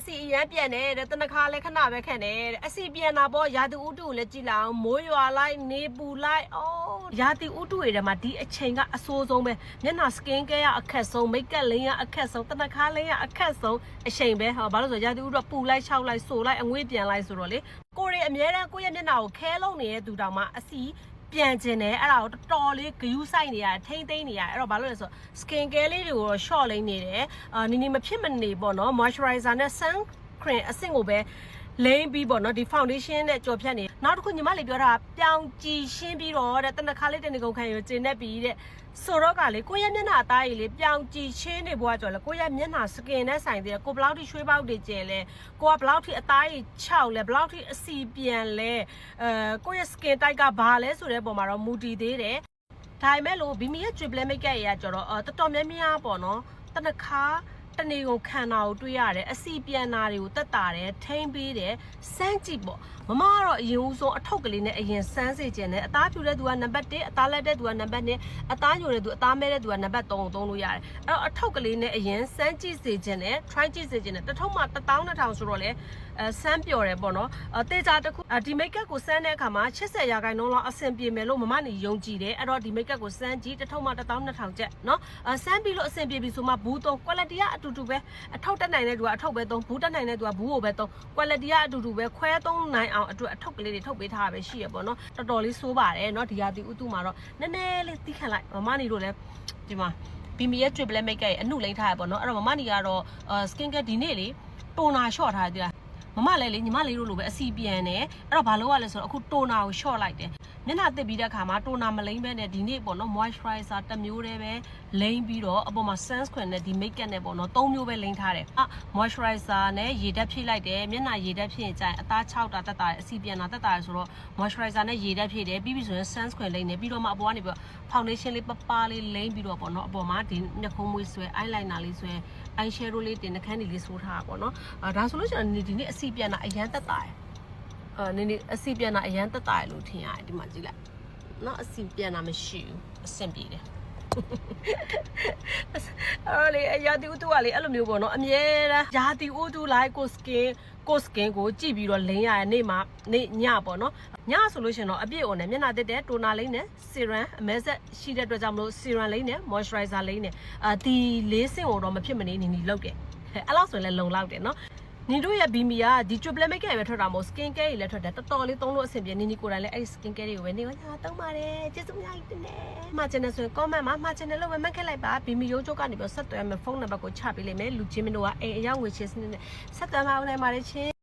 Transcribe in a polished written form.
စီရမ်းပြန်နေတဲ့တနခါလဲခဏပဲခန့်နေတဲ့အစီပြန်တာပေါ့ရာသီဥတုကိုလည်းကြည့်လိုက်အောင်မိုးရွာလိုက်နေပူလိုက်ရာသီဥတုတွေထဲမှာဒီအချိန်ကအဆိုးဆုံးပဲမျက်နှာ skin care ရအခက်ဆုံးမိတ်ကပ်လင်းရအခက်ဆုံးတနခါလင်းရအခက်ဆုံးအချိန်ပဲဟောဘာလို့ဆိုရာသီဥတုပူလိုက်ခြောက်လိုက်ဆိုလိုက်အငွေ့ပြန်လိုက်ဆိုတော့လေကိုရီအမြဲတမ်းကိုယ့်ရဲ့မျက်နှာကိုခဲလုံးနေတဲ့သူတောင်မှအစီပြန်ကျင်တယ်အဲ့ဒါကိုတော်တော်လေးဂယူးဆိုင်နေရထိမ့်သိမ့်နေရအဲ့တော့ဘာလို့လဲဆို skin care လေးတွေကို short လိမ့်နေတယ်နီနီမဖြစ်မနေပေါ့နော် moisturizer နဲ့ sun cream အဆင့်ကိုပဲလိမ့်ပြီးပေါ့နော်ဒီ foundation နဲ့ကြော်ဖြတ်နေနောက်တစ်ခုညီမလေးပြောတာပြောင်းကြည့်ရှင်းပြီးတော့တဲ့တနခါလေးတနေကုန်ခံရကျင်နေပြီးတဲ့ဆိုတော့ကလေကိုယ့်ရဲ့မျက်နှာအသားကြီးလေးပြောင်းကြည့်ရှင်းနေဘွားကြော်လေကိုယ့်ရဲ့မျက်နှာ skin နဲ့ဆိုင်သေးတယ်ကိုဘလောက်ထိရွှေပေါက်တွေကျဲလဲကိုကဘလောက်ထိအသားကြီးခြောက်လဲဘလောက်ထိအစီပြန်လဲကိုယ့်ရဲ့ skin type ကဘာလဲဆိုတဲ့ပုံမှာတော့မူတည်သေးတယ်ဒါပေမဲ့လို့ဘီမီရဲ့ triple makeup ရကြတော့တော်တော်များများပေါ့နော်တနခါတနေ့ကိုခံတာကိုတွေ့ရတယ်အစီပြန်တာတွေကိုတက်တာတယ်ထိမ့်ပေးတယ်စမ်းကြည့်ပေါ့မမကတော့အရင်ဦးဆုံးအထုပ်ကလေးနဲ့အရင်စမ်းစေခြင်းနဲ့အသားဖြူတဲ့သူကနံပါတ်1အသားလက်တဲ့သူကနံပါတ်2အသားညိုတဲ့သူအသားမဲတဲ့သူကနံပါတ်3ကိုသုံးလို့ရတယ်အဲ့တော့အထုပ်ကလေးနဲ့အရင်စမ်းကြည့်စေခြင်းနဲ့ try ကြည့်စေခြင်းနဲ့တစ်ထုပ်မှာ12000ဆိုတော့လေစမ်းပျော်တယ်ပေါ့နော်တေချာတစ်ခုဒီ makeup ကိုစမ်းတဲ့အခါမှာ80%လောက်အဆင်ပြေမယ်လို့မမနေယုံကြည်တယ်အဲ့တော့ဒီ makeup ကိုစမ်းကြည့်တစ်ထုပ်မှာ12000ကျပ်နော်စမ်းပြီးလို့အဆင်ပြေပြီဆိုမှဘူးသုံး quality ကအတူတူပဲအထုပ်တက်နိုင်တဲ့သူကအထုပ်ပဲသုံးဘူးတက်နိုင်တဲ့သူကဘူးကိုပဲသုံး quality ကအတူတူပဲခွဲသုံးနိုင်အောင်အတွက်အထုပ်ကလေးတွေထုတ်ပေးထားတာပဲရှိရပေါ့နော်တော်တော်လေးစိုးပါတယ်နော်ဒီရာသီဥတုမှာတော့နည်းနည်းလေးသိခံလိုက်မမနေတို့လည်းဒီမှာဘီမီရဲ့ triple makeup ရဲ့အနုလိမ့်ထားရပေါ့နော်အဲ့တော့မမနေကတော့ skin care ဒီနေ့လေတိုနာ short ထားတယ်မမလည်းလေညီမလေးတို့လိုပဲအစီပြန်တယ်အဲ့တော့ဘာလို့ရလဲဆိုတော့အခုတိုနာကို short လိုက်တယ်မျက်နှာတစ်ပြီးတဲ့အခါမှာတိုနာမလိမ့်ပဲနဲ့ဒီနေ့ပေါ့နော် moisturizer တစ်မျိုးတည်းပဲလိမ့်ပြီးတော့အပေါ်မှာ sunscreen နဲ့ဒီ makeup နဲ့ပေါ့နော်၃မျိုးပဲလိမ့်ထားတယ်moisturizer နဲ့ရေဓာတ်ဖြည့်လိုက်တယ်မျက်နှာရေဓာတ်ဖြည့်ရင်ကျရင်အသား6တာတက်တာအစီပြန်တာတက်တာဆိုတော့ moisturizer နဲ့ရေဓာတ်ဖြည့်တယ်ပြီးပြီဆိုရင် sunscreen လိမ့်တယ်ပြီးတော့မှအပေါ်ကနေပြီးတော့ foundation လေးပပလေးလိမ့်ပြီးတော့ပေါ့နော်အပေါ်မှာဒီမျက်ခုံးမွေးဆွဲ eyeliner လေးဆွဲ eye shadow လေးတင်နှာခမ်းလေးဆိုးထားတာပေါ့နော်ဒါဆိုလို့ရှိရင်ဒီနေ့အစီပြန်တာအရန်တက်တာနည်းနည်းအစီပြန်တာအရန်တက်တာလို့ထင်ရတယ်ဒီမှာကြည့်လိုက်နော်အစီပြန်တာမရှိဘူးအဆင်ပြေတယ်အဲ့လေရာသီဥတုကလေအဲ့လိုမျိုးပေါ့နော်အမြဲတမ်းရာသီဥတုလိုက်ကို skin ကိုကြည့်ပြီးတော့လိမ့်ရတဲ့နေ့မှာနေ့ညပေါ့နော်ညဆိုလို့ရှိရင်တော့အပြည့်အုံနဲ့မျက်နှာတက်တဲ့တိုနာလိမ့်နဲ့ serum အမဲဆက်ရှိတဲ့အတွက်ကြောင့်မလို့ serum လိမ့်နဲ့ moisturizer လိမ့်နဲ့ဒီလေးစင်ကိုတော့မဖြစ်မနေနေလောက်တယ်အဲ့လောက်ဆိုရင်လည်းလုံလောက်တယ်နော်နီတို့ရဲ့ဘီမီကဒီ triple makeup ပဲထွက်တာမဟုတ် skin care တွေလည်းထွက်တယ်တော်တော်လေးသုံးလို့အဆင်ပြေနီကိုယ်တိုင်လည်းအဲ့ skin care တွေကိုပဲနေကသုံးပါတယ်ကျေးဇူးများကြီးတင်တယ်မှာချင်တယ်ဆိုရင် comment မှာချင်တယ်လို့ပဲမှတ်ခဲ့လိုက်ပါဘီမီရုံးချုပ်ကနေပြီးဆက်သွယ်မယ်ဖုန်းနံပါတ်ကိုချပေးလိမ့်မယ်လူချင်းမင်းတို့ကအိမ်အရောက်ငွေချင်းစနစ်နဲ့ဆက်သွယ်မှာဦးနိုင်ပါတယ်ချင်း